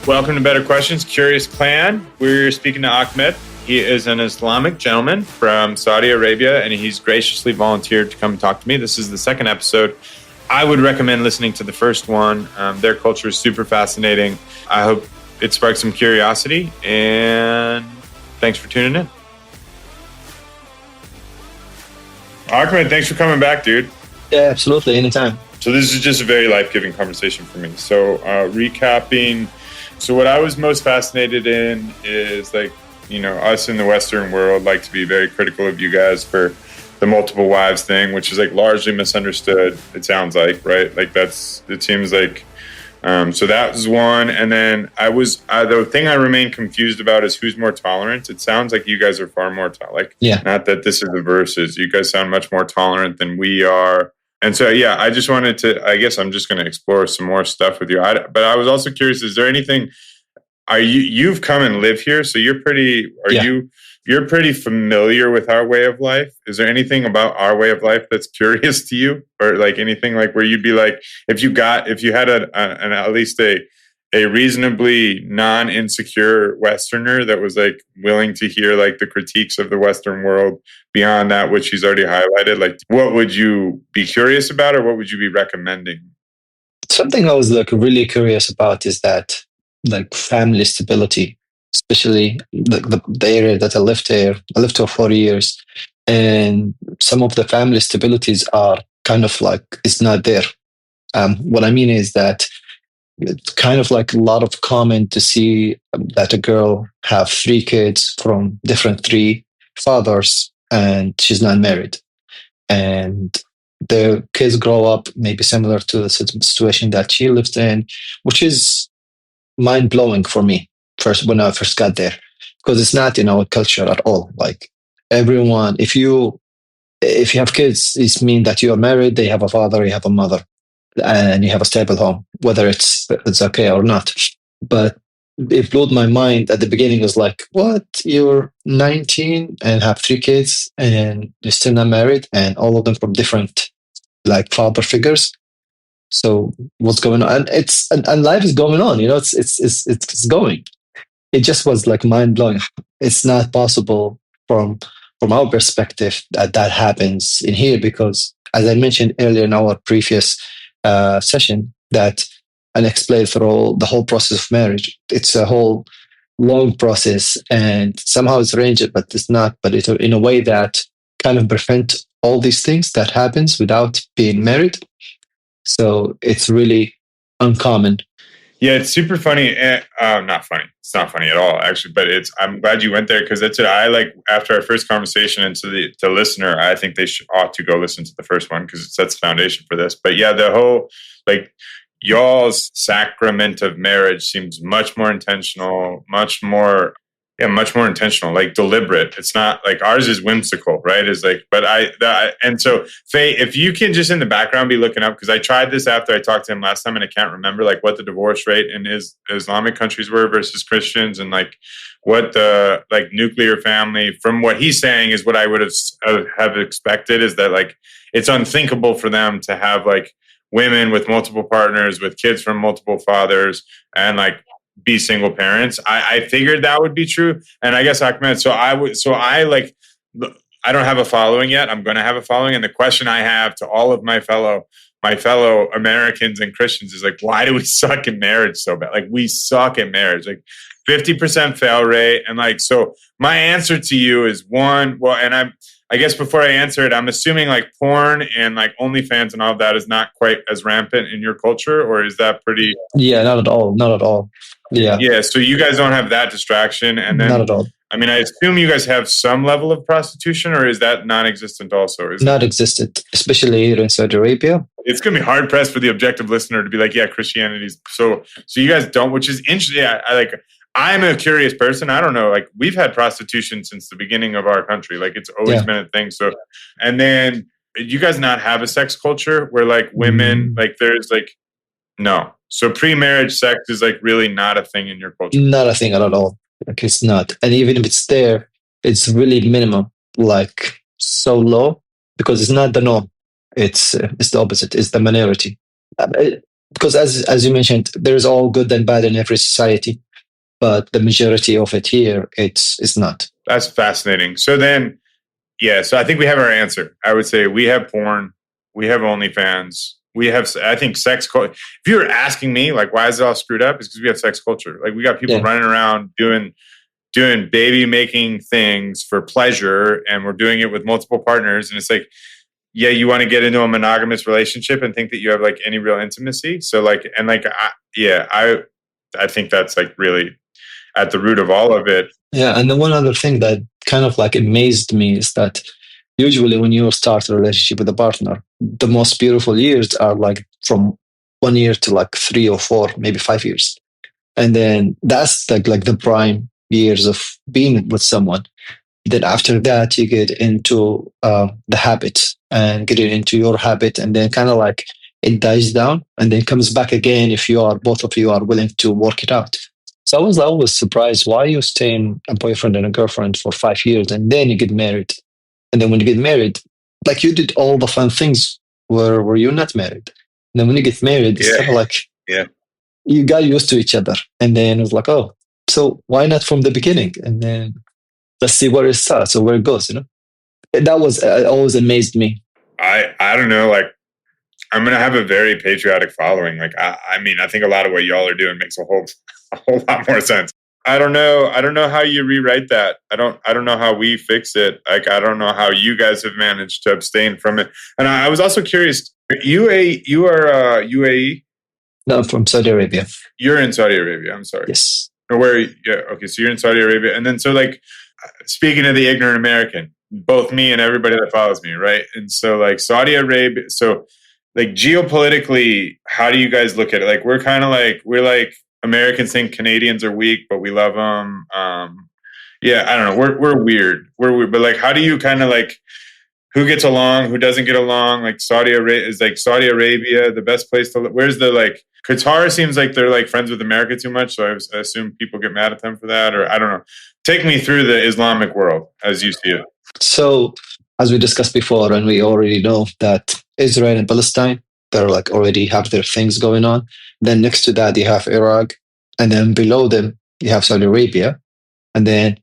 Welcome to Better Questions, Curious Clan. We're speaking to Ahmed. He is an Islamic gentleman from Saudi Arabia, and he's graciously volunteered to come and talk to me. This is the second episode. I would recommend listening to the first one. Their culture is super fascinating. I hope it sparks some curiosity, and thanks for tuning in. Ahmed, thanks for coming back, dude. Yeah, absolutely. Anytime. So this is just a very life-giving conversation for me. So recapping, so what I was most fascinated in is us in the Western world like to be very critical of you guys for the multiple wives thing, which is largely misunderstood. It sounds like, right? It seems like, so that was one. And then the thing I remain confused about is who's more tolerant. It sounds like you guys are far more not that this is the verses. You guys sound much more tolerant than we are. And so, yeah, I just wanted to, I guess I'm just going to explore some more stuff with you. But I was also curious, is there anything, you've come and live here, so you're pretty familiar with our way of life. Is there anything about our way of life that's curious to you? Or anything where you'd be if you had at least a reasonably non-insecure Westerner that was willing to hear the critiques of the Western world beyond that which he's already highlighted, what would you be curious about, or what would you be recommending? Something I was really curious about is that family stability, especially the area that I lived there. I lived for 4 years, and some of the family stabilities are kind of it's not there. What I mean is that it's kind of a lot of common to see that a girl have 3 kids from different 3 fathers, and she's not married. And the kids grow up maybe similar to the situation that she lived in, which is mind-blowing for me when I first got there, because it's not in our culture at all. Everyone, if you have kids, it means that you are married, they have a father, you have a mother, and you have a stable home, whether it's okay or not. But it blew my mind at the beginning. It was what? You're 19 and have 3 kids and you're still not married, and all of them from different father figures. So what's going on? And life is going on, it's going. It just was mind blowing. It's not possible from our perspective that happens in here, because as I mentioned earlier in our previous session, that and explained through the whole process of marriage. It's a whole long process, and somehow it's arranged, but it's not. But it's in a way that kind of prevent all these things that happens without being married. So it's really uncommon. Yeah, it's super funny. Not funny. It's not funny at all, actually. But I'm glad you went there, because that's it. After our first conversation, and to the listener, I think they ought to go listen to the first one, because it sets the foundation for this. But yeah, the whole y'all's sacrament of marriage seems much more intentional, much more intentional, deliberate. It's not ours is whimsical, right? And so Faye, if you can just in the background be looking up, because I tried this after I talked to him last time, and I can't remember what the divorce rate in Islamic countries were versus Christians, and what the nuclear family, from what he's saying, is what I would have expected, is that it's unthinkable for them to have women with multiple partners with kids from multiple fathers and be single parents. I figured that would be true. And I guess Ahmed, I don't have a following yet. I'm going to have a following. And the question I have to all of my fellow Americans and Christians is why do we suck at marriage so bad? We suck at marriage, 50% fail rate. And so my answer to you is one, well, and I guess before I answer it, I'm assuming porn and OnlyFans and all of that is not quite as rampant in your culture, or is that pretty? Yeah, not at all. Not at all. Yeah. Yeah. So you guys don't have that distraction, and then not at all. I mean, I assume you guys have some level of prostitution, or is that non-existent also? Not existent, especially here in Saudi Arabia. It's going to be hard pressed for the objective listener to be yeah, Christianity's so you guys don't, which is interesting. I'm a curious person. I don't know. We've had prostitution since the beginning of our country. It's always been a thing. So, and then you guys not have a sex culture where women, there's no. So pre-marriage sex is really not a thing in your culture. Not a thing at all. It's not. And even if it's there, it's really minimum, so low, because it's not the norm. It's the opposite. It's the minority. because as you mentioned, there's all good and bad in every society, but the majority of it here, it's not. That's fascinating. So then, yeah, so I think we have our answer. I would say we have porn, we have OnlyFans, we have, I think, sex culture. If you were asking me, like, why is it all screwed up? It's because we have sex culture. Like, we got people running around doing baby making things for pleasure, and we're doing it with multiple partners. And it's like, yeah, you want to get into a monogamous relationship and think that you have like any real intimacy. So like, and like, I think that's like really at the root of all of it. Yeah, and the one other thing that kind of like amazed me is that usually when you start a relationship with a partner, the most beautiful years are like from 1 year to like 3 or 4, maybe 5 years. And then that's like the prime years of being with someone. Then after that, you get into the habit and getting into your habit, and then kind of like it dies down and then comes back again if both of you are willing to work it out. So I was always surprised why you stay in a boyfriend and a girlfriend for 5 years and then you get married. And then when you get married, like you did all the fun things where you're not married. And then when you get married, it's kind of like you got used to each other. And then it was like, oh, so why not from the beginning? And then let's see where it starts or where it goes, That was always amazed me. I don't know, like, I'm gonna have a very patriotic following. Like, I mean, I think a lot of what y'all are doing makes a whole lot more sense. I don't know how you rewrite that. I don't know how we fix it. Like, I don't know how you guys have managed to abstain from it. And I was also curious. You are UAE? No, I'm from Saudi Arabia. You're in Saudi Arabia. I'm sorry. Yes. Or where? Yeah. Okay. So you're in Saudi Arabia, and then so like, speaking of the ignorant American, both me and everybody that follows me, right? And so like Saudi Arabia. So like geopolitically, how do you guys look at it? Like, we're like Americans think Canadians are weak, but we love them. Yeah, I don't know. We're weird. We're weird. But like, how do you kind of like, who gets along, who doesn't get along? Like Saudi Arabia the best place to live? Where's the like, Qatar seems like they're like friends with America too much. So I assume people get mad at them for that, or I don't know. Take me through the Islamic world as you see it. So as we discussed before, and we already know that Israel and Palestine, they're like already have their things going on. Then next to that, you have Iraq. And then below them, you have Saudi Arabia. And then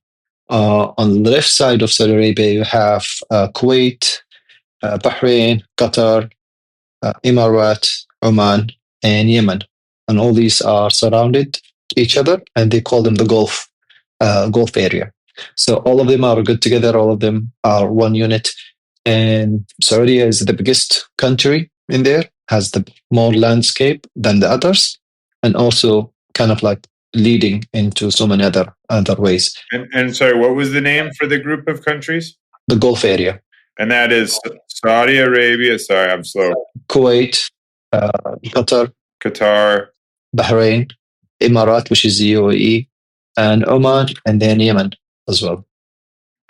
on the left side of Saudi Arabia, you have Kuwait, Bahrain, Qatar, Emirat, Oman, and Yemen. And all these are surrounded each other, and they call them the Gulf area. So all of them are good together. All of them are one unit. And Saudi is the biggest country in there, has the more landscape than the others, and also kind of like leading into so many other ways. And sorry, what was the name for the group of countries? The Gulf area. And that is Saudi Arabia. Sorry, I'm slow. Kuwait, Qatar, Bahrain, Emirat, which is the UAE, and Oman, and then Yemen as well.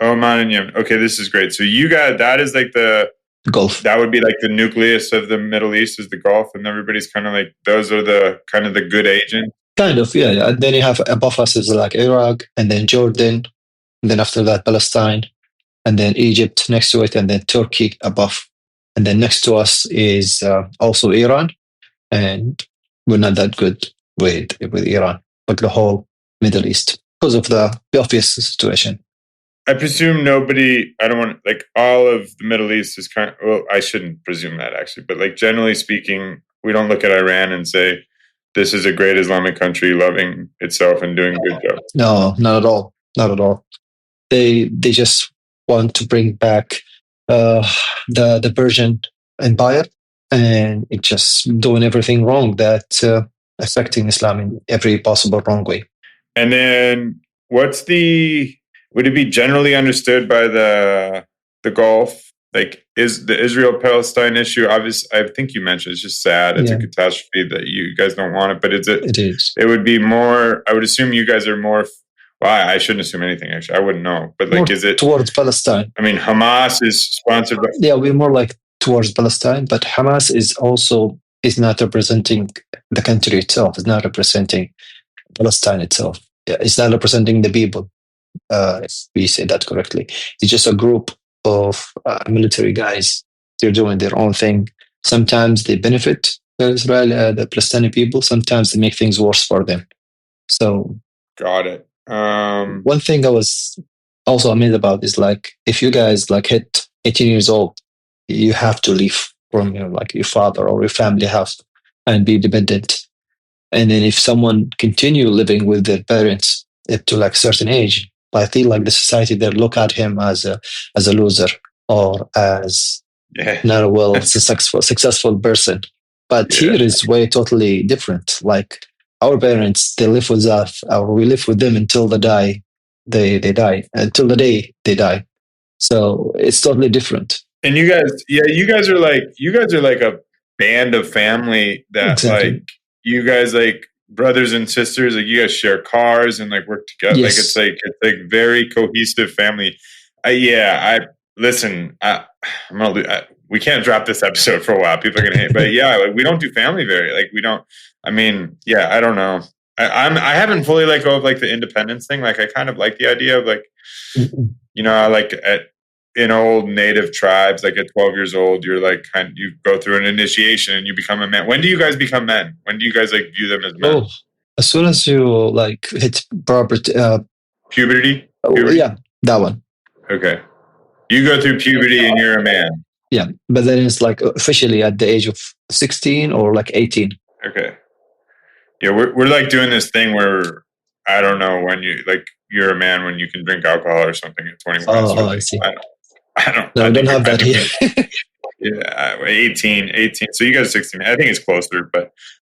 Oman and Yemen. Okay, this is great. So you got, that is like the Gulf. That would be like the nucleus of the Middle East is the Gulf, and everybody's kind of like, those are the kind of the good agents. Kind of, yeah. And then you have above us is like Iraq, and then Jordan, and then after that Palestine, and then Egypt next to it, and then Turkey above. And then next to us is also Iran, and we're not that good with Iran, but the whole Middle East because of the obvious situation. I presume nobody, I don't want, like, all of the Middle East is kind of, well, I shouldn't presume that actually, but like generally speaking, we don't look at Iran and say, this is a great Islamic country loving itself and doing a good job. No, not at all. Not at all. They just want to bring back the Persian Empire, and it's just doing everything wrong that affecting Islam in every possible wrong way. And then would it be generally understood by the Gulf? Like, is the Israel-Palestine issue, obvious? I think you mentioned it's just sad. It's a catastrophe that you guys don't want it, but it is. It would be more, I would assume you guys are more, well, I shouldn't assume anything, actually. I wouldn't know. But like, more is it towards Palestine? I mean, Hamas is sponsored by... Yeah, we're more like towards Palestine, but Hamas is not representing the country itself. It's not representing Palestine itself. Yeah, it's not representing the people. If we say that correctly, it's just a group of military guys. They're doing their own thing. Sometimes they benefit The Palestinian people, sometimes they make things worse for them. So Got it. one thing I was also amazed about is like if you guys like hit 18 years old, you have to leave from your like your father or your family house and be dependent. And then if someone continue living with their parents up to like certain age, I feel like the society they look at him as a loser or as Yeah. not a well successful person. But Yeah. here is way totally different. Like our parents, they live with us, or we live with them until they die. They die until the day they die. So it's totally different. And you guys, yeah, you guys are like a band of family that like Exactly. you guys like brothers and sisters. Like you guys share cars and like work together. Yes. It's like very cohesive family. I listen. I'm gonna. We can't drop this episode for a while. People are gonna hate. But yeah, like we don't do family very. Like we don't. I mean, yeah, I don't know. I haven't fully let go of like the independence thing. Like I kind of like the idea of like Mm-mm. I like in old native tribes, like at 12 years old, you're like you go through an initiation and you become a man. When do you guys become men? When do you guys like view them as men? Oh, as soon as you like hit proper, Puberty? oh, Puberty? yeah, that one. Okay. You go through puberty and you're a man. Yeah, but then it's like officially at the age of 16 or like 18. Okay. Yeah, we're like doing this thing where I don't know when you're a man when you can drink alcohol or something at 21. So I see. No, I we don't think have that here. yeah, 18. So you guys are 16. I think it's closer, but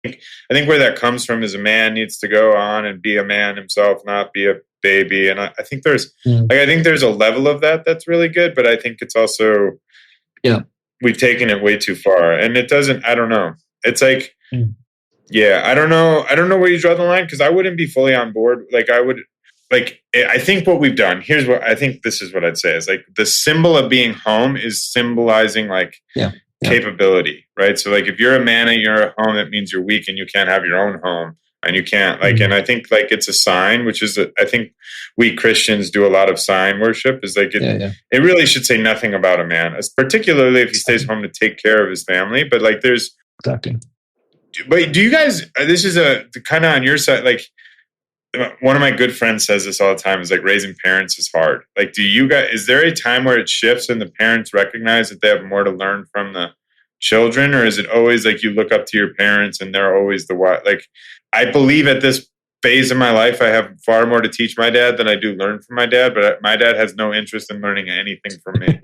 I think where that comes from is a man needs to go on and be a man himself, not be a baby. And I think Mm, I think there's a level of that that's really good, but I think it's also yeah. we've taken it way too far, and it doesn't. I don't know. It's like Mm, yeah, I don't know. I don't know where you draw the line because I wouldn't be fully on board. Like I would. Like I think what we've done. Here's what I think. This is what I'd say is like the symbol of being home is symbolizing like yeah. Yeah. capability, right? So like if you're a man and you're at home, that means you're weak and you can't have your own home and you can't like. Mm, And I think like it's a sign, which is I think we Christians do a lot of sign worship. Is like yeah. Yeah. it really should say nothing about a man, particularly if he stays home to take care of his family. But like there's, Exactly. but do you guys? This is a kind of on your side, like one of my good friends says this all the time is like raising parents is hard. Like, do you guys, is there a time where it shifts and the parents recognize that they have more to learn from the children? Or is it always like you look up to your parents and they're always the what? Like, I believe at this phase of my life, I have far more to teach my dad than I do learn from my dad, but my dad has no interest in learning anything from me.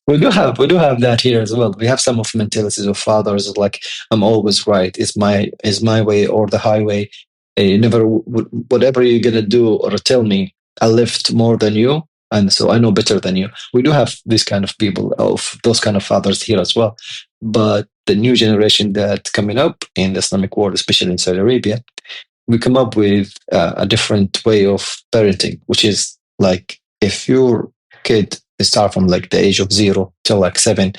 We do have that here as well. We have some of mentalities of fathers like I'm always right. It's my way or the highway. Never whatever you're gonna do or tell me, I lived more than you, and so I know better than you. We do have this kind of people of those kind of fathers here as well. But the new generation that coming up in the Islamic world, especially in Saudi Arabia, we come up with a different way of parenting, which is like if your kid start from like the age of 0 till like 7,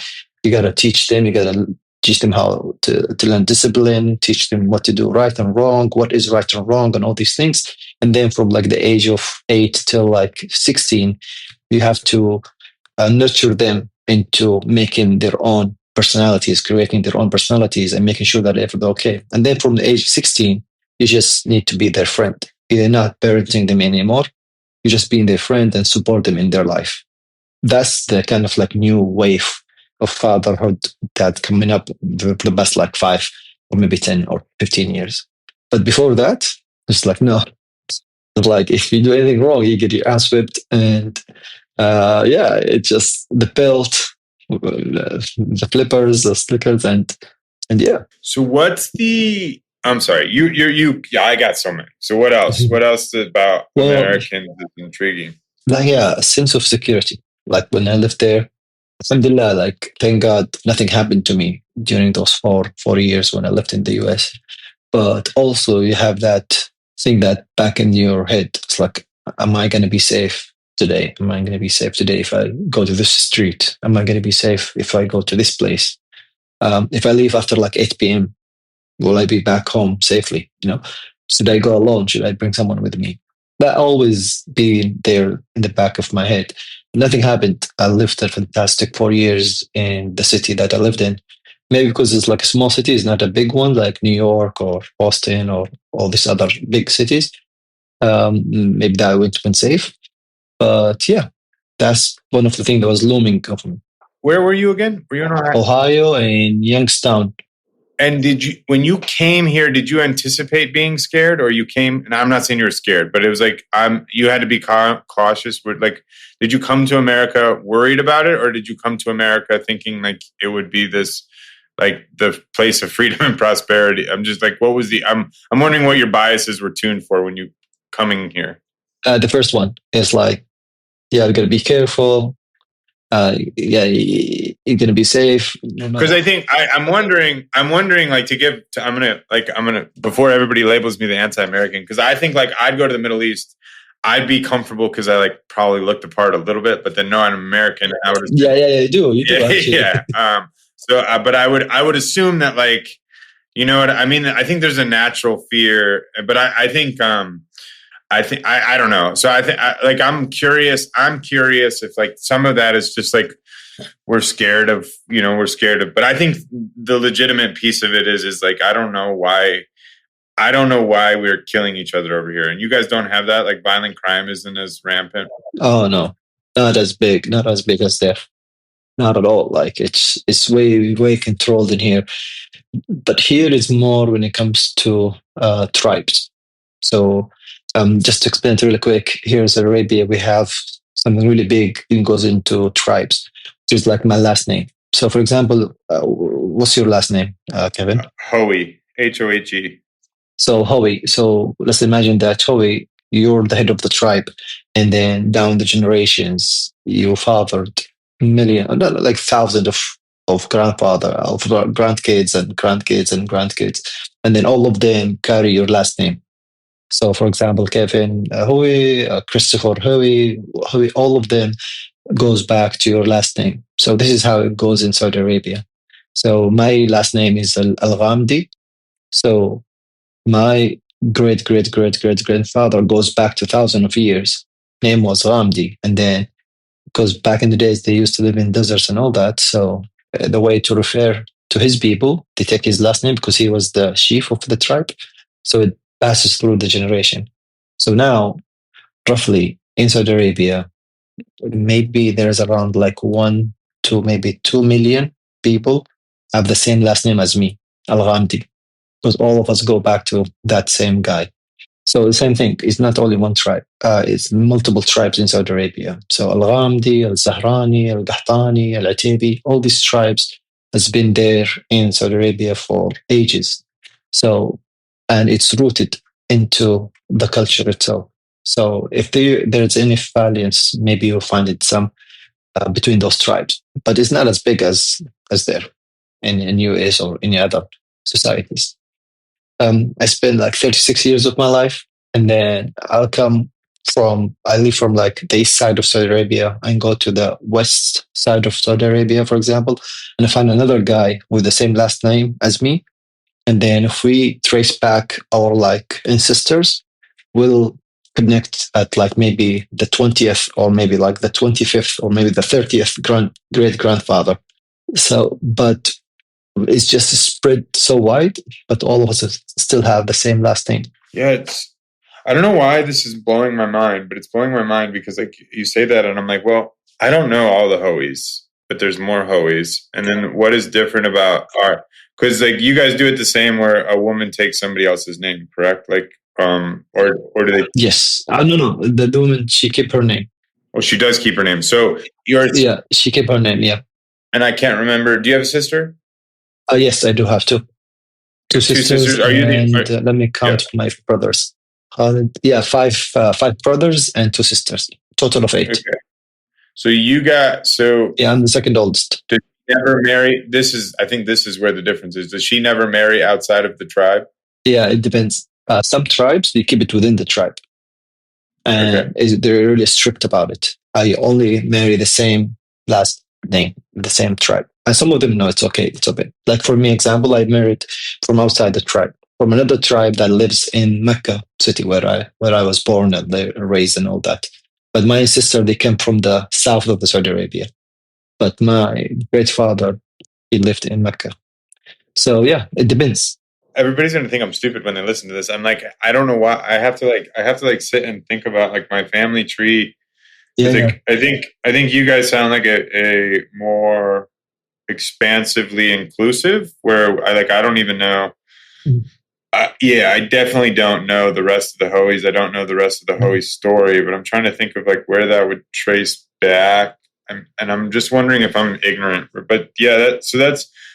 you gotta teach them. You gotta teach them how to learn discipline, teach them what to do right and wrong, what is right and wrong, and all these things. And then from like the age of 8 till like 16, you have to nurture them into making their own personalities, creating their own personalities, and making sure that everything's okay. And then from the age of 16, you just need to be their friend. You're not parenting them anymore. You're just being their friend and support them in their life. That's the kind of like new wave of fatherhood that coming up the past like 5 or maybe 10 or 15 years. But before that, it's like no, it's like if you do anything wrong, you get your ass whipped, and yeah, it's just the belt, the flippers, the stickers, and yeah. So what's the, I'm sorry, yeah, I got so many. So what else? Mhm. What else about Well, Americans is intriguing? like yeah, a sense of security. Like when I lived there, alhamdulillah, like thank God nothing happened to me during those four years when I lived in the US. But also you have that thing that back in your head. It's like, am I gonna be safe today? Am I gonna be safe today if I go to this street? Am I gonna be safe if I go to this place? If I leave after like 8 p.m., will I be back home safely? Should I go alone? Should I bring someone with me? That always be there in the back of my head. Nothing happened. I lived a fantastic 4 years in the city that I lived in. Maybe because it's like a small city, it's not a big one like New York or Boston or all these other big cities. Maybe that would have been safe. But yeah, that's one of the things that was looming of me. Where were you again? Were you in Ohio? Ohio and Youngstown. And did you, when you came here, did you anticipate being scared, or you came? And I'm not saying you were scared, but it was like you had to be cautious. Like, did you come to America worried about it, or did you come to America thinking like it would be this, like the place of freedom and prosperity? I'm just like, what was the? I'm wondering what your biases were tuned for when you coming here. The first one is like, yeah, you gotta be careful. Yeah, you're gonna be safe. No Because matter. I think I'm wondering, like I'm gonna before everybody labels me the anti-American, because I think like I'd go to the Middle East, I'd be comfortable because I like probably looked the part a little bit, but then no, I'm American. I would Yeah, you do yeah, actually. yeah. So, but I would assume that like, you know what I mean. I think there's a natural fear, but I don't know. So like I'm curious if like some of that is just like we're scared of, but I think the legitimate piece of it is like I don't know why we're killing each other over here, and you guys don't have that. Like violent crime isn't as rampant. Oh no, not as big as there. Not at all. Like it's way controlled in here. But here is more when it comes to tribes. So just to explain it really quick, here in Saudi Arabia we have something really big. It goes into tribes, which is like my last name. So for example, what's your last name, Kevin? Hohe, Hohe. So Hohe. So let's imagine that Hohe, you're the head of the tribe, and then down the generations, you fathered million, not like thousands of grandkids and grandkids and grandkids, and then all of them carry your last name. So, for example, Kevin Hohe, Christopher Hohe, all of them goes back to your last name. So this is how it goes in Saudi Arabia. So my last name is Al Ghamdi. So my great grandfather goes back to thousands of years. Name was Ghamdi, and then because back in the days they used to live in deserts and all that. So the way to refer to his people, they take his last name because he was the chief of the tribe. So it passes through the generation. So now, roughly in Saudi Arabia, maybe there's around like 1 to maybe 2 million people have the same last name as me, Al Ghamdi, because all of us go back to that same guy. So the same thing. It's not only one tribe. It's multiple tribes in Saudi Arabia. So Al Ghamdi, Al Zahrani, Al Qahtani, Al Atibi, all these tribes has been there in Saudi Arabia for ages. So, and it's rooted into the culture itself. So if there's any variance, maybe you'll find it some between those tribes, but it's not as big as there in US or any other societies. I spent like 36 years of my life, and then I leave from like the east side of Saudi Arabia and go to the west side of Saudi Arabia, for example, and I find another guy with the same last name as me. And then if we trace back our like ancestors, we'll connect at like maybe the 20th or maybe like the 25th or maybe the 30th great grandfather. So, but it's just spread so wide, but all of us still have the same last name. Yeah, I don't know why this is blowing my mind, but it's blowing my mind because like you say that, and I'm like, well, I don't know all the Hohes, but there's more Hohes. And then what is different about because like you guys do it the same where a woman takes somebody else's name, correct? Like, or do they? Yes. No. The woman, she kept her name. Well, she does keep her name. So yeah, she kept her name. Yeah. And I can't remember. Do you have a sister? Yes, I do have two sisters. Are you let me count my brothers. Yeah, five brothers and two sisters. Total of 8. Okay. So yeah, I'm the second oldest. Did she never marry? I think this is where the difference is. Does she never marry outside of the tribe? Yeah, it depends. Some tribes they keep it within the tribe, and they're really strict about it. I only marry the same last name, the same tribe. And some of them know it's okay. Like for me, example, I married from outside the tribe, from another tribe that lives in Mecca city where I was born and raised and all that. But my sister, they came from the south of the Saudi Arabia. But my great father, he lived in Mecca. So yeah, it depends. Everybody's gonna think I'm stupid when they listen to this. I'm like, I don't know why. I have to like sit and think about like my family tree Yeah, because yeah. like I think you guys sound like a more expansively inclusive. Where I don't even know. Mm. Yeah, I definitely don't know the rest of the Hohes. I don't know the rest of the Mm. Hohe story, but I'm trying to think of like where that would trace back. And I'm just wondering if I'm ignorant. But yeah, that's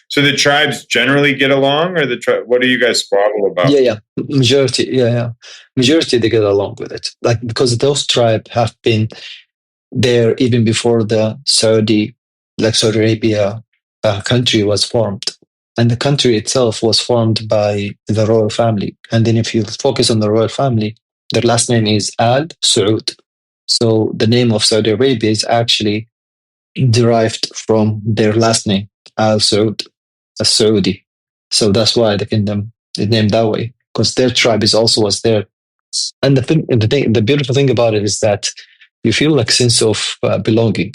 so the tribes generally get along, or what do you guys squabble about? Yeah, yeah. Majority, yeah, yeah. Majority they get along with it. Like because those tribes have been there even before the Saudi Arabia country was formed. And the country itself was formed by the royal family. And then if you focus on the royal family, their last name is Al Saud. So the name of Saudi Arabia is actually derived from their last name, Al Saud, a Saudi. So that's why the kingdom is named that way, because their tribe is also was there. And the beautiful thing about it is that you feel like sense of belonging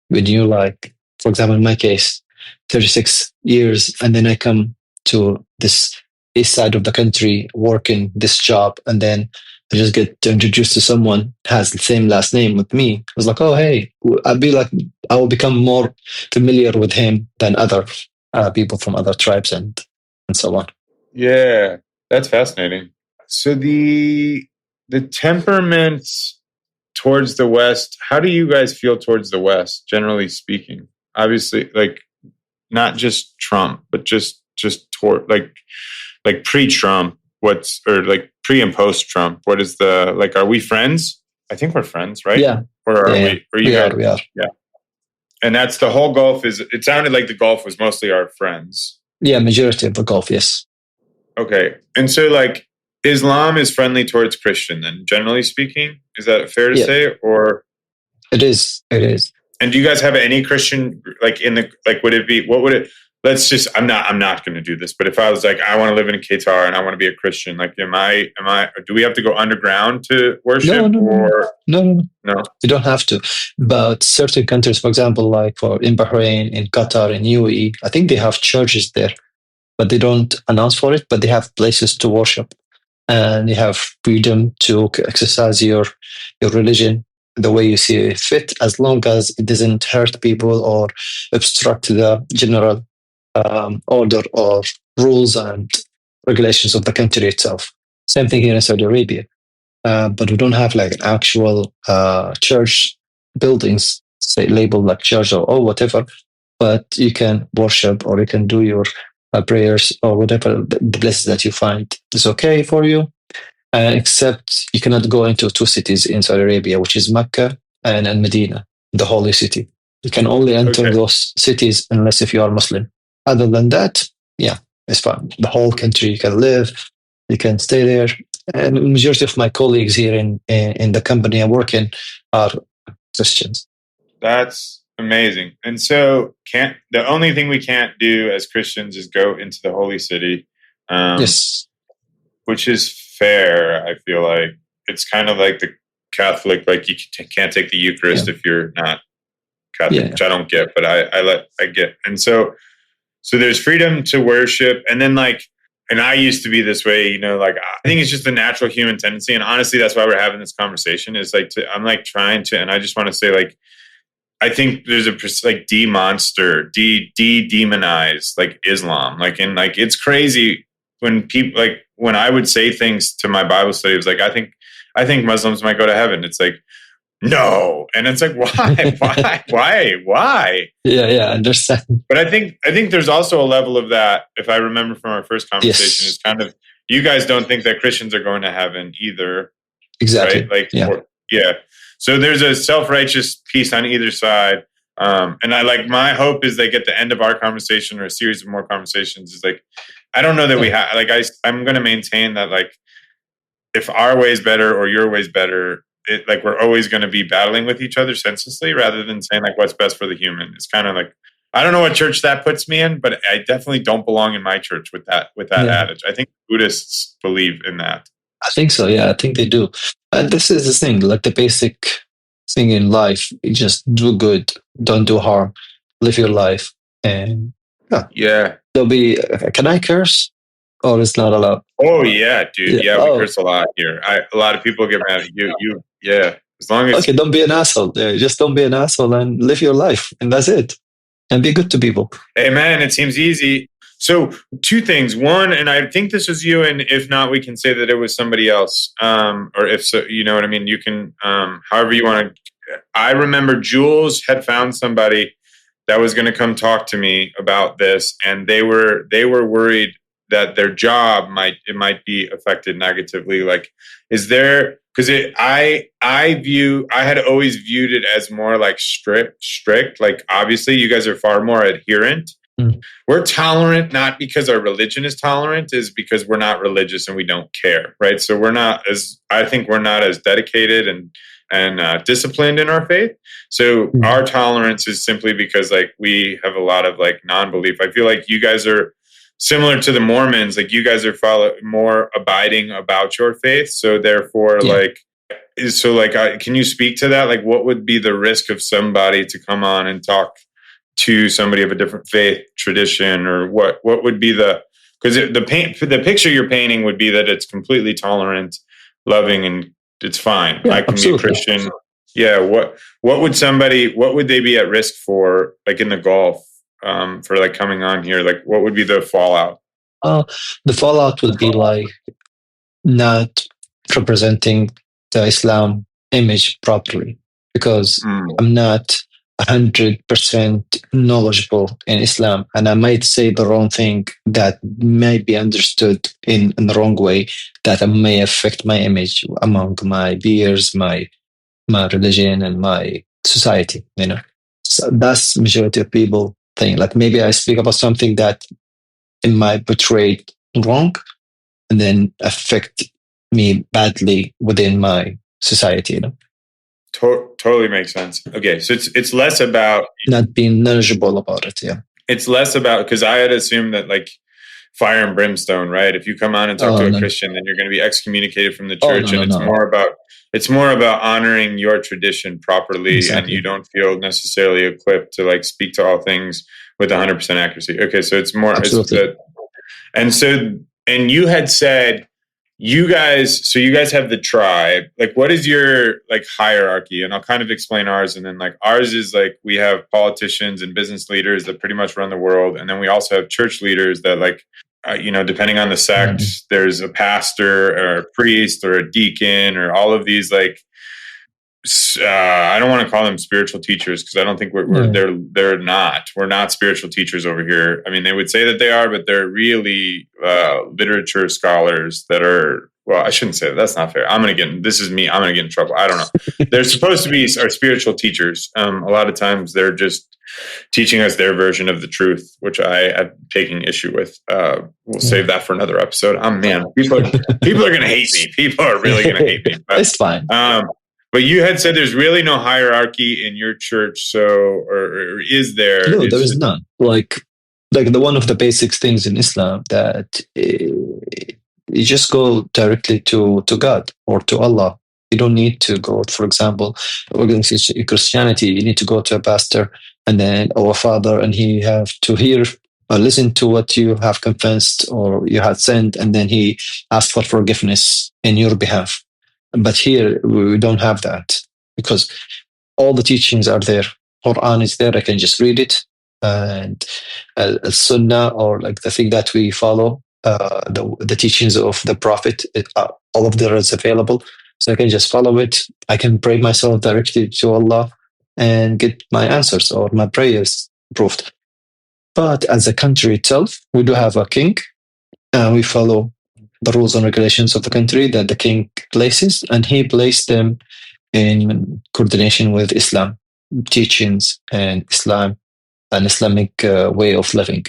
when you like, for example, in my case, 36 years, and then I come to this east side of the country working this job, and then I just get introduced to someone has the same last name with me. I was like, oh hey, I'd be like, I will become more familiar with him than other people from other tribes and so on. Yeah, that's fascinating. So the temperaments towards the West, how do you guys feel towards the West, generally speaking? Obviously, like not just Trump, but just toward like pre-Trump, what's or like pre and post-Trump, what is the like? Are we friends? I think we're friends, right? Yeah, Or yeah, are yeah. we? Are you We guys? are, we are. Yeah, and that's the whole Gulf. Is it sounded like the Gulf was mostly our friends. Yeah, majority of the Gulf, yes. Okay, and so like Islam is friendly towards Christian, then generally speaking, is that fair to Yeah, say? Or it is. It is. and do you guys have any Christian like in the like? Would it be what would it? Let's just. I'm not going to do this. But if I was like, I want to live in Qatar and I want to be a Christian, like, am I? Do we have to go underground to No, worship no, no, no, or no, no, no. no? You don't have to. But certain countries, for example, like for in Bahrain, in Qatar, in UAE, I think they have churches there, but they don't announce for it. But they have places to worship, and you have freedom to exercise your religion the way you see fit, as long as it doesn't hurt people or obstruct the general order or rules and regulations of the country itself. Same thing here in Saudi Arabia. But we don't have like an actual church buildings, say labeled like church or whatever. But you can worship or you can do your prayers or whatever the places that you find is okay for you. Except you cannot go into two cities in Saudi Arabia, which is Mecca and Medina, the holy city. You can only enter Okay, those cities unless if you are Muslim. Other than that, yeah, it's fine. The whole country you can live, you can stay there. And the majority of my colleagues here in the company I'm working are Christians. that's amazing. And so, can't the only thing we can't do as Christians is go into the holy city, um, Yes. which is fair. I feel like it's kind of like the Catholic, like you can't take the Yeah. Eucharist if you're not Catholic, Yeah. which I don't get, but I get. And so there's freedom to worship, and then like, and I used to be this way, you know, like I think it's just a natural human tendency, and honestly, that's why we're having this conversation. Is like I'm like trying to, and I just want to say like I think there's a like demonize like Islam, like and like it's crazy when people like when I would say things to my Bible study, it was like I think Muslims might go to heaven. It's like no, and it's like why? Yeah, yeah, I understand. But I think there's also a level of that. If I remember from our first conversation, is Yes, kind of you guys don't think that Christians are going to heaven either, right? exactly. Like, Yeah. or, yeah. So there's a self-righteous piece on either side. And I like my hope is like at the end of our conversation or a series of more conversations is like, I don't know that we Yeah. have, like, I'm going to maintain that like, if our way is better or your way is better, it like, we're always going to be battling with each other senselessly rather than saying like, what's best for the human. It's kind of like, I don't know what church that puts me in, but I definitely don't belong in my church with that Yeah. adage. I think Buddhists believe in that. I think so. Yeah, I think they do. And this is the thing, like the basic thing in life. You just do good, don't do harm, live your life, and yeah, Yeah. there'll be. Can I curse, or it's not allowed? Oh yeah, dude. Yeah. Yeah, we Oh, curse a lot here. A lot of people get mad at you. Yeah. As long okay. as, Don't be an asshole. Just don't be an asshole and live your life, and that's it. And be good to people. hey man, it seems easy. So two things. One, and I think this was you, and if not, we can say that it was somebody else. Or if so, you know what I mean. You can, however you want to. I remember Jules had found somebody that was going to come talk to me about this, and they were worried that their job might be affected negatively. Like, is there, because I had always viewed it as more like strict. Like, obviously, you guys are far more adherent. Mm. We're tolerant not because our religion is tolerant, is because we're not religious and we don't care, right? So I think we're not as dedicated and disciplined in our faith. So our tolerance is simply because like we have a lot of like non-belief. I feel like you guys are similar to the Mormons. Like, you guys are more abiding about your faith. So therefore, Yeah. can you speak to that? Like, what would be the risk of somebody to come on and talk to somebody of a different faith tradition, or what would be because the picture you're painting would be that it's completely tolerant, loving, and it's fine. Yeah, I can be a absolutely. Christian. Yeah. What would they be at risk for, like in the Gulf, for like coming on here? Like, what would be the fallout? The fallout would be like not representing the Islam image properly, because I'm not 100% knowledgeable in Islam, and I might say the wrong thing that may be understood in the wrong way, that may affect my image among my peers, my religion, and my society. So that's majority of people think. Like, maybe I speak about something that it might portray wrong, and then affect me badly within my society. Totally makes sense. Okay, so it's less about Not being knowledgeable about it. Yeah. it's less about, because I had assumed that like fire and brimstone, right? If you come on and talk to a Christian, then you're going to be excommunicated from the church, and it's more about honoring your tradition properly, Exactly. and you don't feel necessarily equipped to like speak to all things with 100% accuracy. Okay, so it's more. Absolutely. And you had said you guys have the tribe. Like, what is your like hierarchy? And I'll kind of explain ours, and then like ours is like we have politicians and business leaders that pretty much run the world, and then we also have church leaders that like depending on the sect, there's a pastor or a priest or a deacon or all of these like I don't want to call them spiritual teachers, because I don't think we're not spiritual teachers over here. I mean, they would say that they are, but they're really literature scholars that are, well, I shouldn't say that. That's not fair. I'm going to get in trouble. I don't know. They're supposed to be our spiritual teachers. A lot of times they're just teaching us their version of the truth, which I am taking issue with. We'll save that for another episode. People are going to hate me. People are really going to hate me. But, it's fine. But you had said there's really no hierarchy in your church, so or is there? No, there is none. Like the one of the basic things in Islam, that you just go directly to God or to Allah. You don't need to go, for example, in Christianity, you need to go to a pastor and then a father, and he have to hear or listen to what you have confessed or you had sinned, and then he asks for forgiveness in your behalf. But here we don't have that, because all the teachings are there. Quran is there. I can just read it, and Sunnah, or like the thing that we follow, the teachings of the Prophet, all of them is available. So I can just follow it. I can pray myself directly to Allah and get my answers or my prayers approved. But as a country itself, we do have a king. We follow the rules and regulations of the country that the king places, and he placed them in coordination with Islam teachings and Islam, an Islamic way of living.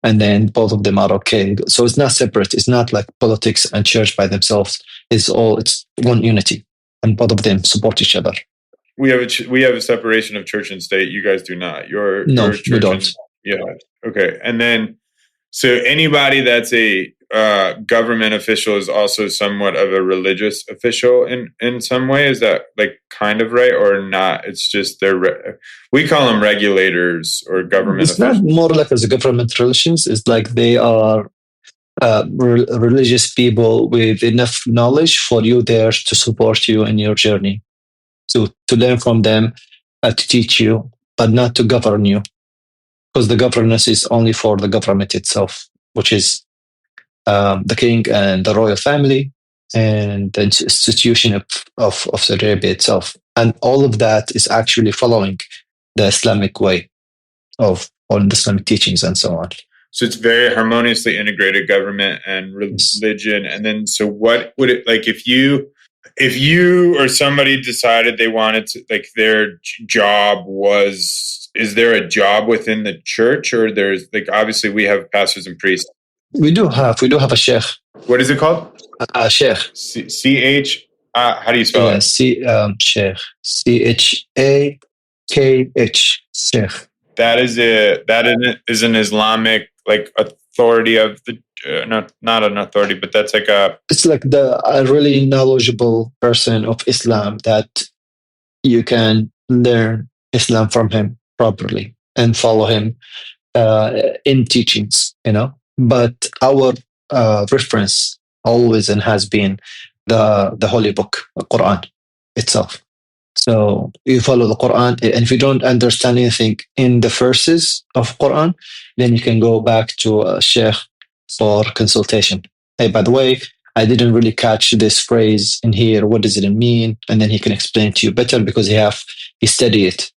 And then both of them are okay. So it's not separate. It's not like politics and church by themselves. It's one unity, and both of them support each other. We have a separation of church and state. You guys do not. Your No, church we don't. yeah. Okay. And then So anybody that's a government official is also somewhat of a religious official in some way. Is that like kind of right or not? It's just we call them regulators or government It's not officials. more like as a government relations. It's like they are religious people with enough knowledge for you there to support you in your journey, to learn from them, to teach you, but not to govern you, because the governance is only for the government itself, which is the king and the royal family and the institution of Saudi Arabia itself. And all of that is actually following the Islamic way of all the Islamic teachings and so on. So it's very harmoniously integrated government and Yes. religion. And then, so what would it like if you or somebody decided they wanted to, like, their job was, is there a job within the church, or there's like, obviously we have pastors and priests. We do have a sheikh. What is it called? A sheikh. CH. How do you spell Yeah, it? sheikh. CHAKH. Sheikh. That is an Islamic like authority of the not an authority, but that's like It's like a really knowledgeable person of Islam that you can learn Islam from him properly and follow him in teachings, you know. But our reference always and has been the holy book, the Quran itself. So you follow the Quran, and if you don't understand anything in the verses of Quran, then you can go back to a sheikh for consultation. Hey, by the way, I didn't really catch this phrase in here. What does it mean? And then he can explain to you better because he studied it,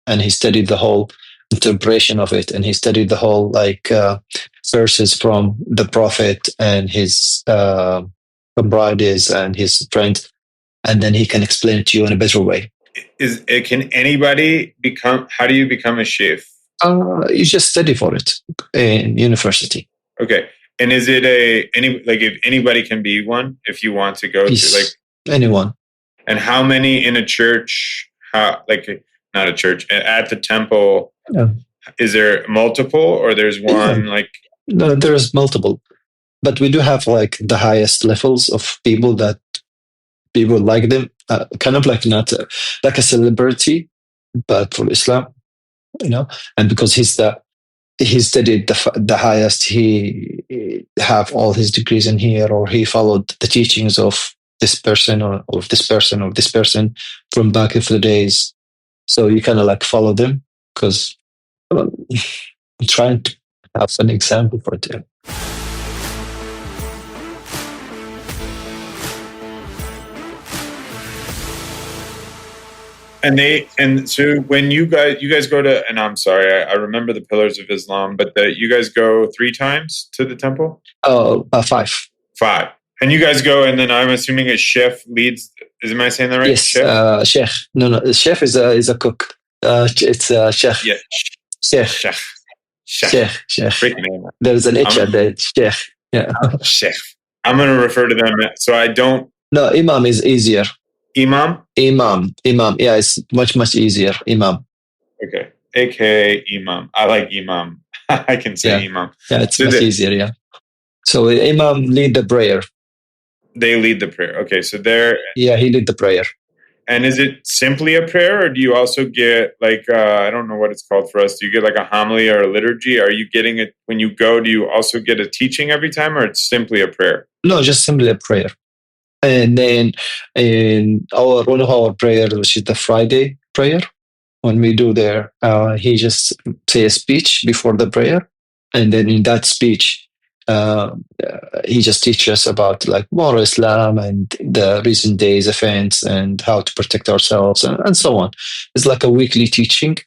and he studied the whole interpretation of it, and he studied the whole verses from the Prophet and his brides and his friends, and then he can explain it to you in a better way. Can anybody become? How do you become a sheikh? You just study for it in university. Okay, and is it if anybody can be one if you want to go Yes, to, like, anyone. and how many in a church? How, like, not a church at the temple? Yeah. Is there multiple, or there's one? Yeah. Like, No, there's multiple, but we do have like the highest levels of people that people like them, kind of like not like a celebrity, but for Islam, you know. And because he studied the highest, he have all his degrees in here, or he followed the teachings of this person or of this person or this person from back in the days. So you kind of like follow them because I'm trying to have an example for them. and so when you guys go to, and I'm sorry, I remember the pillars of Islam, but you guys go 3 times to the temple? Oh, 5. 5. And you guys go, and then I'm assuming a chef leads. Am I saying that right? Yes, chef. No. Chef is a cook. It's chef. Yeah, Chef. Chef. Freaking name. There's an H at the chef. Yeah. Chef. I'm going to refer to them. So I don't. No, imam is easier. Imam. Yeah, it's much easier. Imam. Okay. AKA imam. I like imam. I can say imam. Yeah, it's much easier. Yeah. So imam lead the prayer. They lead the prayer. Okay, so he lead the prayer. And is it simply a prayer, or do you also get like I don't know what it's called for us? Do you get like a homily or a liturgy? Are you getting it when you go? Do you also get a teaching every time, or it's simply a prayer? No, just simply a prayer. And then in one of our prayers, which is the Friday prayer, when we do there, he just say a speech before the prayer, and then in that speech, he just teaches us about like moral Islam and the recent days events and how to protect ourselves and so on. It's like a weekly teaching,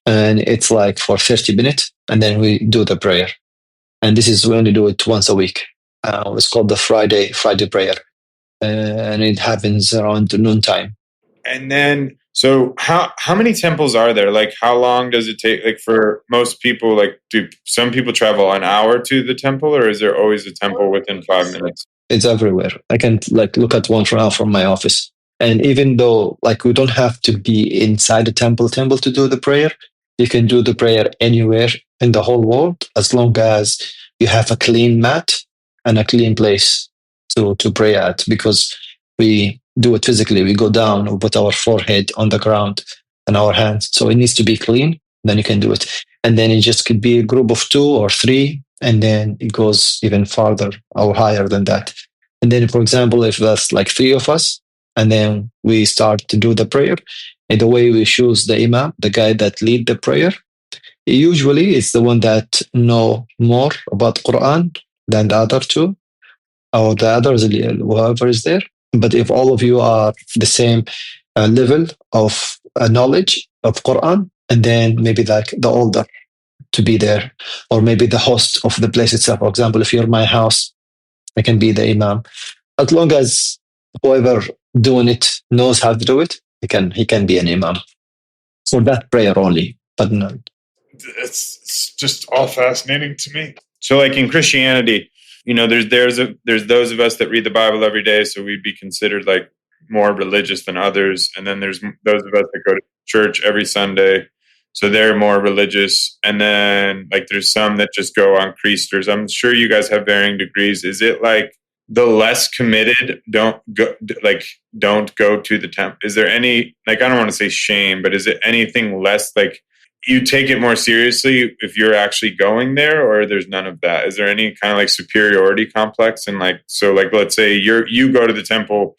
and it's like for 30 minutes, and then we do the prayer. And this is we only do it once a week. It's called the Friday prayer, and it happens around noontime. And then, so how many temples are there? Like, how long does it take? Like, for most people, like, do some people travel an hour to the temple, or is there always a temple within 5 minutes? It's everywhere. I can like look at one from my office, and even though like we don't have to be inside the temple to do the prayer, you can do the prayer anywhere in the whole world as long as you have a clean mat and a clean place to pray at, because we do it physically. We go down, we put our forehead on the ground and our hands. So it needs to be clean. Then you can do it. And then it just could be a group of 2 or 3, and then it goes even farther or higher than that. And then, for example, if that's like 3 of us, and then we start to do the prayer, and the way we choose the imam, the guy that lead the prayer, usually it's the one that know more about Quran than the other two, or the others, whoever is there. But if all of you are the same level of knowledge of Quran, and then maybe like the older to be there, or maybe the host of the place itself. For example, if you're my house, I can be the imam. As long as whoever doing it knows how to do it, he can be an imam for that prayer only. But no, It's just all fascinating to me. So, like in Christianity, there's those of us that read the Bible every day, so we'd be considered like more religious than others, and then there's those of us that go to church every Sunday, so they're more religious, and then like there's some that just go on Creasters. I'm sure you guys have varying degrees. Is it like the less committed don't go to the temple? Is there any, like, I don't want to say shame, but is it anything less like you take it more seriously if you're actually going there, or there's none of that? Is there any kind of like superiority complex? And like, so like, let's say you go to the temple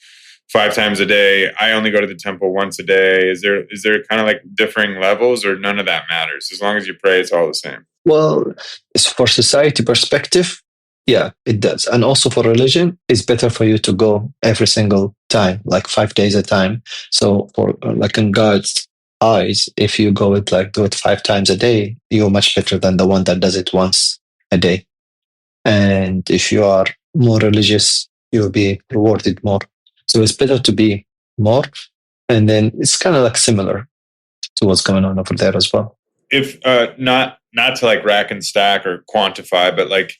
5 times a day. I only go to the temple once a day. Is there kind of like differing levels, or none of that matters? As long as you pray, it's all the same. well, it's for society perspective, yeah, it does. And also for religion, it's better for you to go every single time, like 5 days a time. So for like in God's eyes, if you go it like do it 5 times a day, you're much better than the one that does it once a day. And if you are more religious, you'll be rewarded more. So it's better to be more. And then it's kind of like similar to what's going on over there as well. If not to like rack and stack or quantify, but like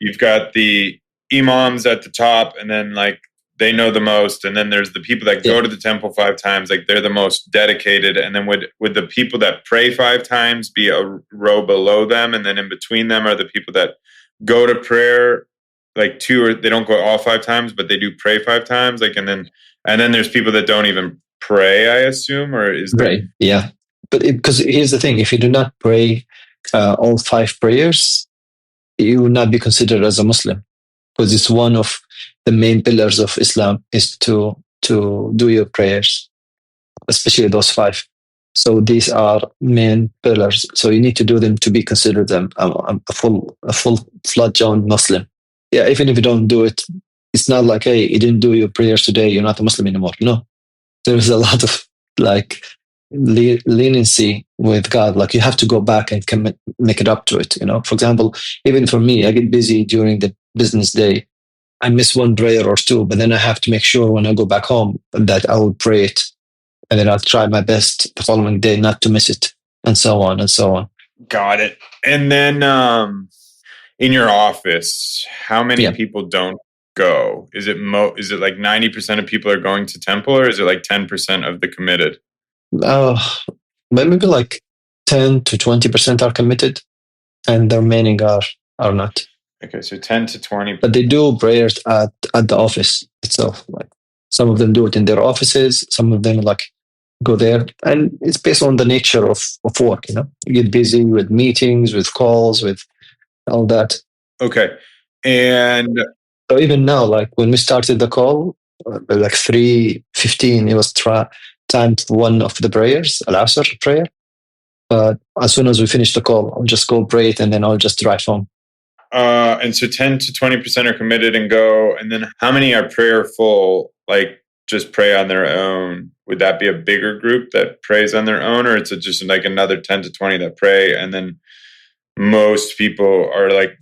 you've got the imams at the top, and then like they know the most, and then there's the people that go to the temple 5 times, like they're the most dedicated, and then would the people that pray 5 times be a row below them, and then in between them are the people that go to prayer like 2, or they don't go all 5 times, but they do pray 5 times, like, and then there's people that don't even pray, I assume, or is right? Yeah, but because here's the thing: if you do not pray all 5 prayers, you will not be considered as a Muslim, because it's one of the main pillars of Islam is to do your prayers, especially those 5. So these are main pillars. So you need to do them to be considered a full fledged Muslim. Yeah, even if you don't do it, it's not like, hey, you didn't do your prayers today, you're not a Muslim anymore. No, there's a lot of like leniency with God. Like you have to go back and make it up to it. For example, even for me, I get busy during the business day. I miss 1 prayer or 2, but then I have to make sure when I go back home that I will pray it, and then I'll try my best the following day not to miss it, and so on and so on. Got it. And then in your office, how many people don't go? Is it like 90% of people are going to temple, or is it like 10% of the committed? Maybe like 10 to 20% are committed, and the remaining are not. Okay, so 10 to 20. But they do prayers at the office itself. Like some of them do it in their offices. Some of them like go there, and it's based on the nature of work. You get busy with meetings, with calls, with all that. Okay, and so even now, like when we started the call, like 3:15, it was time for one of the prayers, Al-Asr prayer. But as soon as we finish the call, I'll just go pray it, and then I'll just drive home. And so 10 to 20% are committed and go. And then how many are prayerful, like just pray on their own? Would that be a bigger group that prays on their own, or it's just like another 10 to 20 that pray? And then most people are like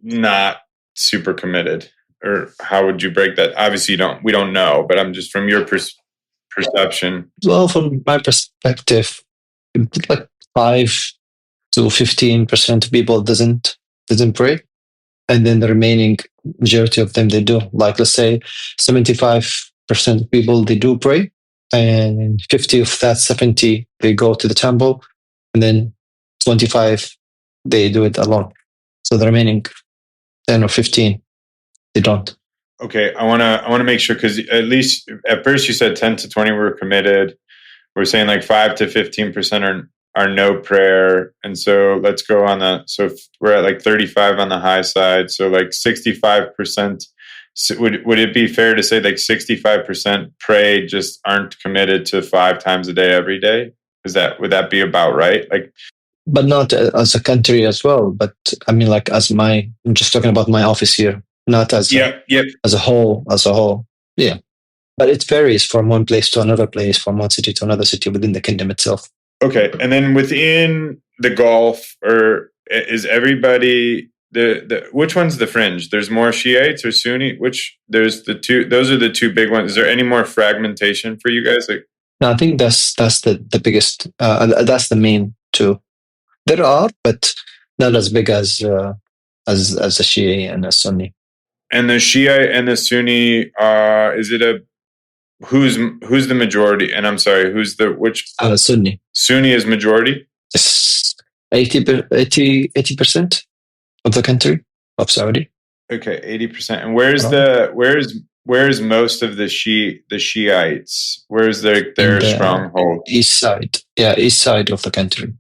not super committed, or how would you break that? Obviously we don't know, but I'm just from your perception. Well, from my perspective, like 5 to 15% of people doesn't pray. And then the remaining majority of them, they do. Like, let's say 75% of people, they do pray. And 50 of that 70, they go to the temple. And then 25, they do it alone. So the remaining 10 or 15. They don't. Okay, I wanna make sure, because at least at first you said 10 to 20 were committed. We're saying like 5 to 15% are no prayer, and so let's go on that. So we're at like 35 on the high side. So like 65%. Would it be fair to say like 65% pray, just aren't committed to 5 times a day every day? Would that be about right? Like, But not as a country as well. But I mean, like I'm just talking about my office here, not yeah, yeah. as a whole, Yeah. But it varies from one place to another place, from one city to another city within the kingdom itself. Okay, and then within the Gulf, or is everybody the which one's the fringe? There's more Shiites or Sunni? Which there's the two. Those are the two big ones. Is there any more fragmentation for you guys? Like, No, I think that's the biggest. That's the main two. There are, but not as big as a Shia and a Sunni. and the Shiite and the Sunni, is it a who's the majority? And I'm sorry, who's the which Sunni. Sunni is majority? It's 80% of the country of Saudi. Okay, 80%. And where's most of the Shiites? Where's their stronghold? East side. Yeah, east side of the country.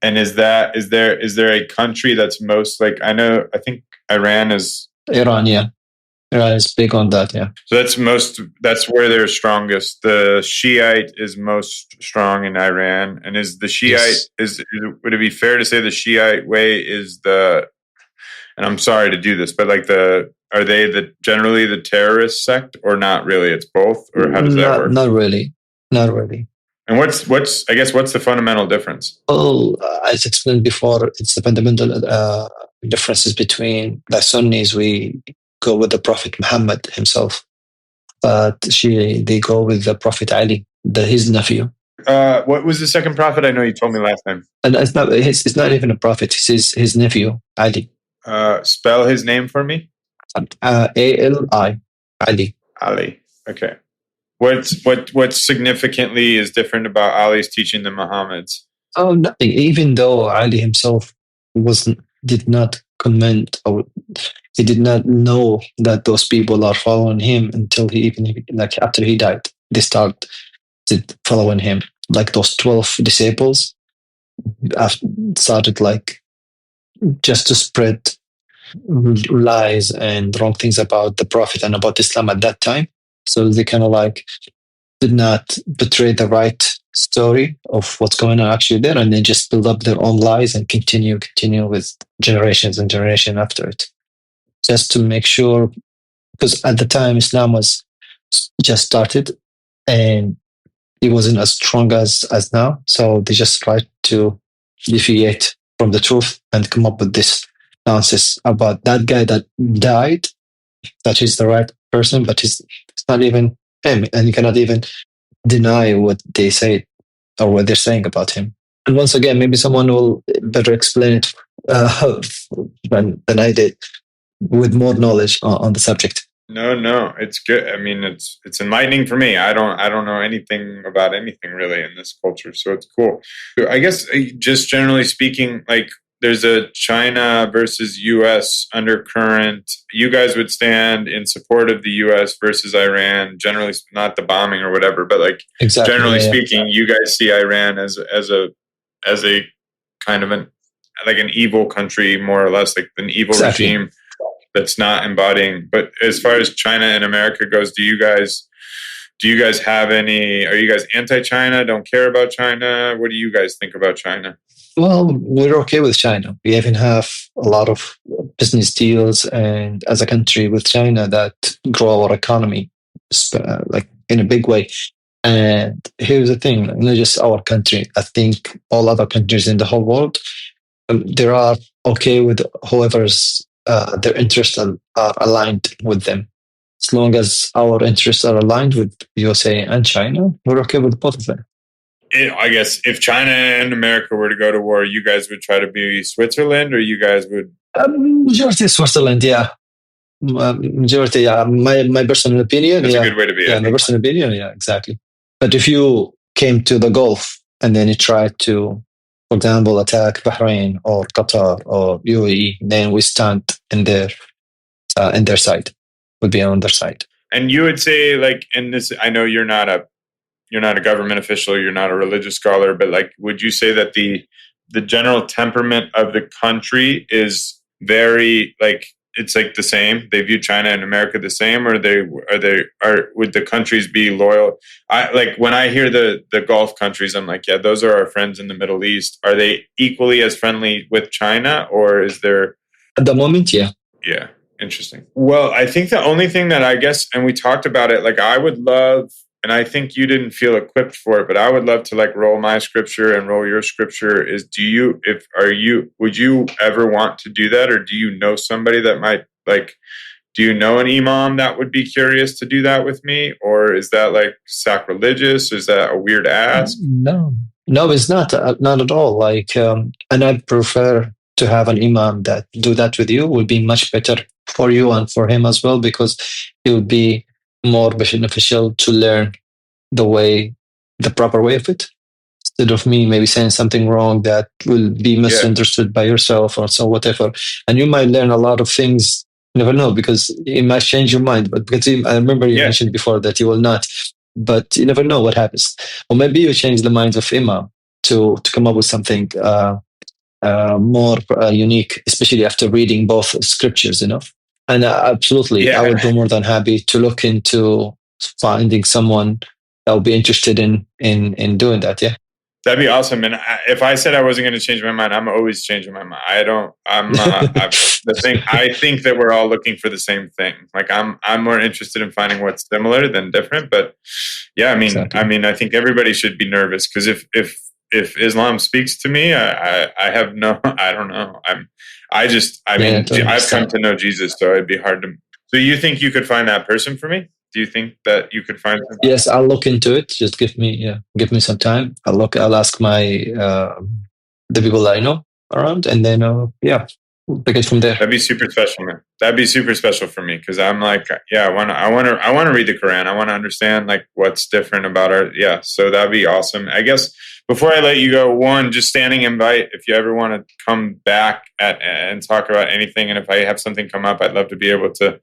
And is there a country that's most, like, I think Iran is Iran, yeah. Iran is big on that, yeah. So that's where they're strongest. The Shiite is most strong in Iran. And is the Shiite would it be fair to say the Shiite way is and I'm sorry to do this, but like are they generally the terrorist sect, or not really? It's both, or how does that work? Not really. And what's the fundamental difference? Well, as explained before, it's the fundamental differences between the Sunnis. We go with the Prophet Muhammad himself, but they go with the Prophet Ali, his nephew. What was the second prophet? I know you told me last time. And it's not even a prophet. It's his nephew, Ali. Spell his name for me. Ali. Ali. Ali. Okay. What significantly is different about Ali's teaching than Muhammad's? Oh, nothing. Even though Ali himself did not comment, or he did not know that those people are following him until after he died, they started following him. Like those 12 disciples started like just to spread lies and wrong things about the Prophet and about Islam at that time. So they kind of like did not portray the right story of what's going on actually there, and they just build up their own lies and continue with generations and generation after it, just to make sure, because at the time Islam was just started and it wasn't as strong as now, so they just tried to deviate from the truth and come up with this nonsense about that guy that died, that he's the right person, but it's not even him, and you cannot even deny what they say or what they're saying about him. And once again, maybe someone will better explain it than I did, with more knowledge on the subject. No, it's good. I mean, it's enlightening for me. I don't know anything about anything really in this culture, so it's cool. I guess just generally speaking, like, there's a China versus U.S. undercurrent. You guys would stand in support of the U.S. versus Iran, generally, not the bombing or whatever, but like generally speaking, you guys see Iran as a kind of an evil country, more or less, like an evil regime that's not embodying. But as far as China and America goes, do you guys have any? Are you guys anti-China? Don't care about China? What do you guys think about China? Well, we're okay with China. We even have a lot of business deals, and as a country with China, that grow our economy like in a big way. And here's the thing: not just our country. I think all other countries in the whole world, they are okay with whoever's their interests are aligned with them. As long as our interests are aligned with USA and China, we're okay with both of them. I guess if China and America were to go to war, you guys would try to be Switzerland, or you guys would majority Switzerland, yeah. Majority, yeah. My personal opinion, that's a good way to be. Yeah, my personal opinion, yeah, exactly. But if you came to the Gulf and then you tried to, for example, attack Bahrain or Qatar or UAE, then we stand in there in their side, would be on their side. And you would say, like, in this, I know you're not a government official, you're not a religious scholar, but like, would you say that the general temperament of the country is very like it's like the same? They view China and America the same, or would the countries be loyal? I like when I hear the Gulf countries, I'm like, yeah, those are our friends in the Middle East. Are they equally as friendly with China, or is there? At the moment, yeah. Yeah, interesting. Well, I think the only thing that I guess, and we talked about it, like I would love, and I think you didn't feel equipped for it, but I would love to like roll my scripture and roll your scripture. Would you ever want to do that? Or do you know somebody that might like, do you know an imam that would be curious to do that with me? Or is that like sacrilegious? Is that a weird ask? No, no, it's not at all. Like, and I prefer to have an imam that do that with you. Will be much better for you and for him as well, because it would be more beneficial to learn the proper way of it, instead of me maybe saying something wrong that will be Yeah. misunderstood by yourself or so whatever. And you might learn a lot of things. You never know, because it might change your mind. But because I remember you Yeah. mentioned before that you will not, but you never know what happens. Or maybe you change the minds of Imam to come up with something more unique, especially after reading both scriptures, And absolutely, I Yeah. would be more than happy to look into finding someone that would be interested in doing that. Yeah. That'd be awesome. And if I said I wasn't going to change my mind, I'm always changing my mind. I don't. The thing. I think that we're all looking for the same thing. Like I'm more interested in finding what's similar than different. But yeah, Exactly. I think everybody should be nervous because if Islam speaks to me, I have no. I don't know. I've come to know Jesus, so it'd be hard to. So you think you could find that person for me? Do you think that you could find? Yes, I'll look into it. Just give me some time. I'll ask my the people that I know around, and then we'll take it from there. That'd be super special, man. That'd be super special for me because I'm like, yeah, I want to read the Quran. I want to understand like what's different about our, yeah. So that'd be awesome. I guess before I let you go, one, just standing invite. If you ever want to come back and talk about anything, and if I have something come up, I'd love to be able to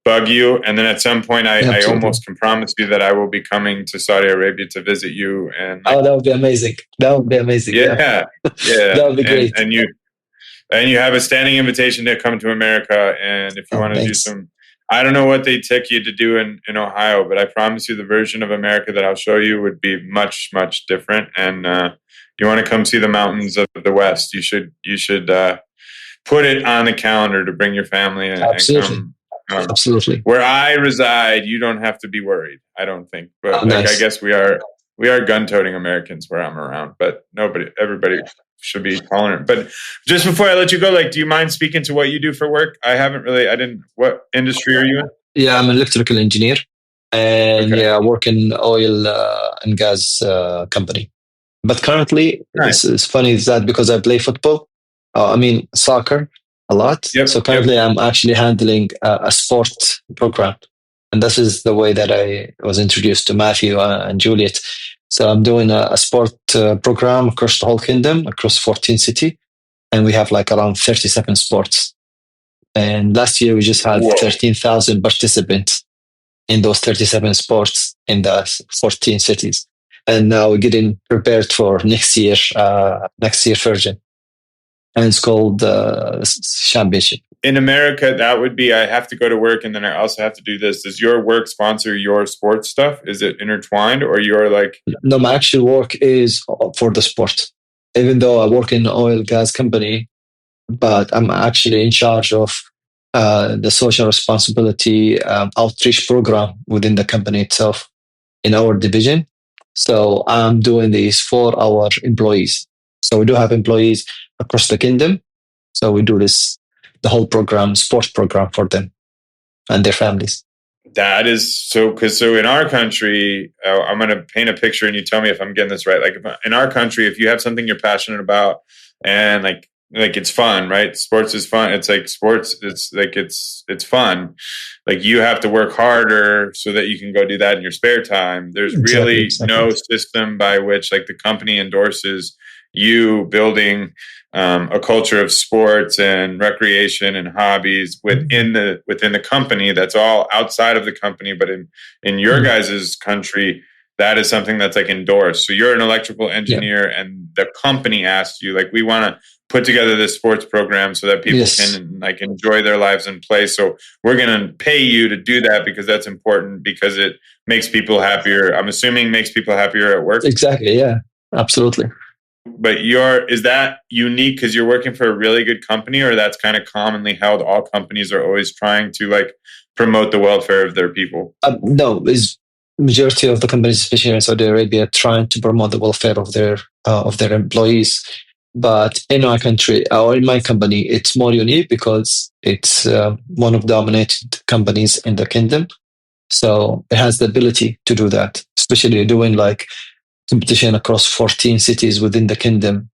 bug you. And then at some point, I almost can promise you that I will be coming to Saudi Arabia to visit you. And like, that would be amazing. That would be amazing. Yeah, yeah. That would be great. And you have a standing invitation to come to America. And if you want to do some, I don't know what they took you to do in Ohio, but I promise you the version of America that I'll show you would be much, much different. And you want to come see the mountains of the West, you should put it on the calendar to bring your family and come. Absolutely. Where I reside, you don't have to be worried, I don't think. But I guess we are gun-toting Americans where I'm around, but everybody should be tolerant. But just before I let you go, like, do you mind speaking to what you do for work? What industry are you in? Yeah, I'm an electrical engineer, and I work in oil and gas company. But currently, it's funny is that because I play football, soccer a lot. So currently I'm actually handling a sport program. And this is the way that I was introduced to Matthew and Juliet. So I'm doing a sport program across the whole kingdom, across 14 cities. And we have like around 37 sports. And last year we just had 13,000 participants in those 37 sports in the 14 cities. And now we're getting prepared for next year version. And it's called Championship. In America, that would be, I have to go to work and then I also have to do this. Does your work sponsor your sports stuff? Is it intertwined or you're like... No, my actual work is for the sport. Even though I work in an oil gas company, but I'm actually in charge of the social responsibility outreach program within the company itself in our division. So I'm doing these for our employees. So we do have employees across the kingdom. So we do the whole program, sports program for them and their families. That is so, so in our country, I'm going to paint a picture and you tell me if I'm getting this right. Like in our country, if you have something you're passionate about and like it's fun, right? Sports is fun. It's like sports. It's like, it's fun. Like you have to work harder so that you can go do that in your spare time. There's really no system by which like the company endorses you building a culture of sports and recreation and hobbies within the company. That's all outside of the company, but in your guys' country, that is something that's like endorsed. So you're an electrical engineer, and the company asks you, like, we want to put together this sports program so that people can like enjoy their lives and play. So we're going to pay you to do that because that's important, because it makes people happier. I'm assuming makes people happier at work. Exactly. Yeah, absolutely. But is that unique because you're working for a really good company, or that's kind of commonly held? All companies are always trying to like promote the welfare of their people. No, is majority of the companies, especially in Saudi Arabia, trying to promote the welfare of their employees. But in our country, or in my company, it's more unique because it's one of the dominated companies in the kingdom. So it has the ability to do that, especially doing like competition across 14 cities within the kingdom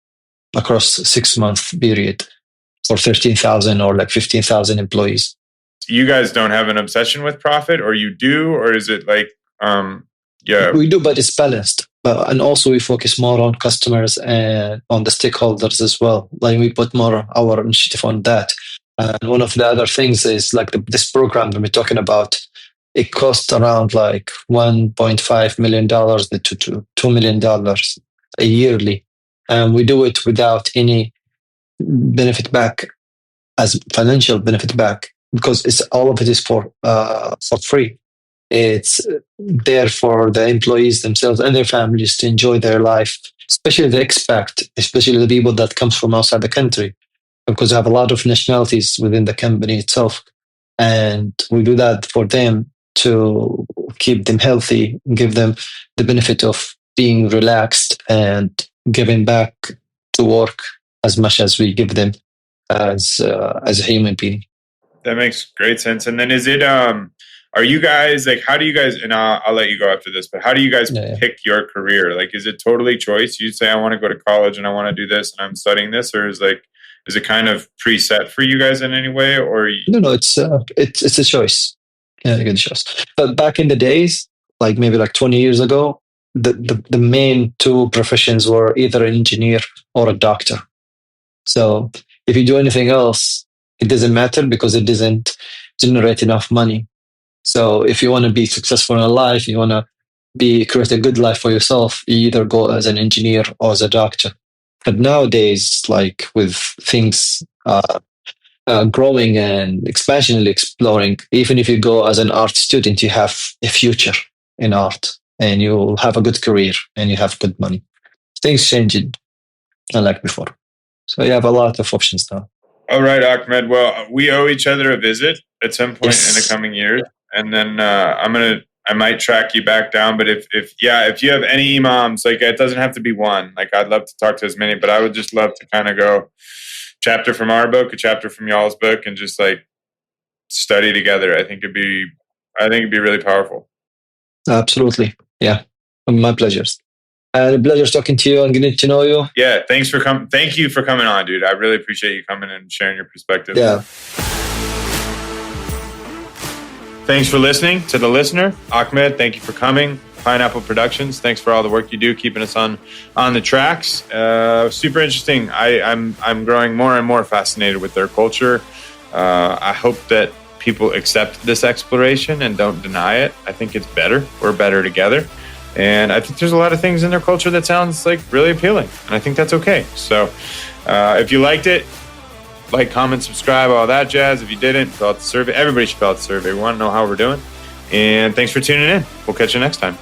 across 6 month period for 13,000 or like 15,000 employees. You guys don't have an obsession with profit, or you do, or is it like, yeah? We do, but it's balanced. And also we focus more on customers and on the stakeholders as well. Like we put more our initiative on that. And one of the other things is like this program that we're talking about, it costs around like $1.5 million to $2 million a yearly. And we do it without any benefit back as financial benefit back, because it's all of it is for free. It's there for the employees themselves and their families to enjoy their life, especially the expat, especially the people that comes from outside the country, because we have a lot of nationalities within the company itself. And we do that for them to keep them healthy, give them the benefit of being relaxed and giving back to work as much as we give them as a human being. That makes great sense. And then is it are you guys like, how do you guys, and I'll let you go after this, but how do you guys pick your career? Like, is it totally choice? You say, I want to go to college and I want to do this and I'm studying this, or is it kind of preset for you guys in any way? Or no, it's a choice. Yeah, a good choice. But back in the days, like maybe like 20 years ago, the main two professions were either an engineer or a doctor. So if you do anything else, it doesn't matter because it doesn't generate enough money. So if you want to be successful in life, you want to create a good life for yourself, you either go as an engineer or as a doctor. But nowadays, like with things growing and expansionally exploring, even if you go as an art student, you have a future in art and you'll have a good career and you have good money. Things changed unlike before. So you have a lot of options now. All right, Ahmed. Well, we owe each other a visit at some point in the coming years. And then I might track you back down. But if you have any imams, like it doesn't have to be one. Like I'd love to talk to as many, but I would just love to kind of go chapter from our book, a chapter from y'all's book, and just like study together. I think it'd be really powerful. Absolutely. Yeah. My pleasures. A pleasure talking to you and getting to know you. Yeah. Thank you for coming on, dude. I really appreciate you coming and sharing your perspective. Yeah. Thanks for listening to the listener. Ahmed, thank you for coming. Pineapple Productions, thanks for all the work you do, keeping us on the tracks. Super interesting. I'm growing more and more fascinated with their culture. I hope that people accept this exploration and don't deny it. I think it's better. We're better together. And I think there's a lot of things in their culture that sounds like really appealing. And I think that's okay. So if you liked it, like, comment, subscribe, all that jazz. If you didn't, fill out the survey. Everybody should fill out the survey. We want to know how we're doing. And thanks for tuning in. We'll catch you next time.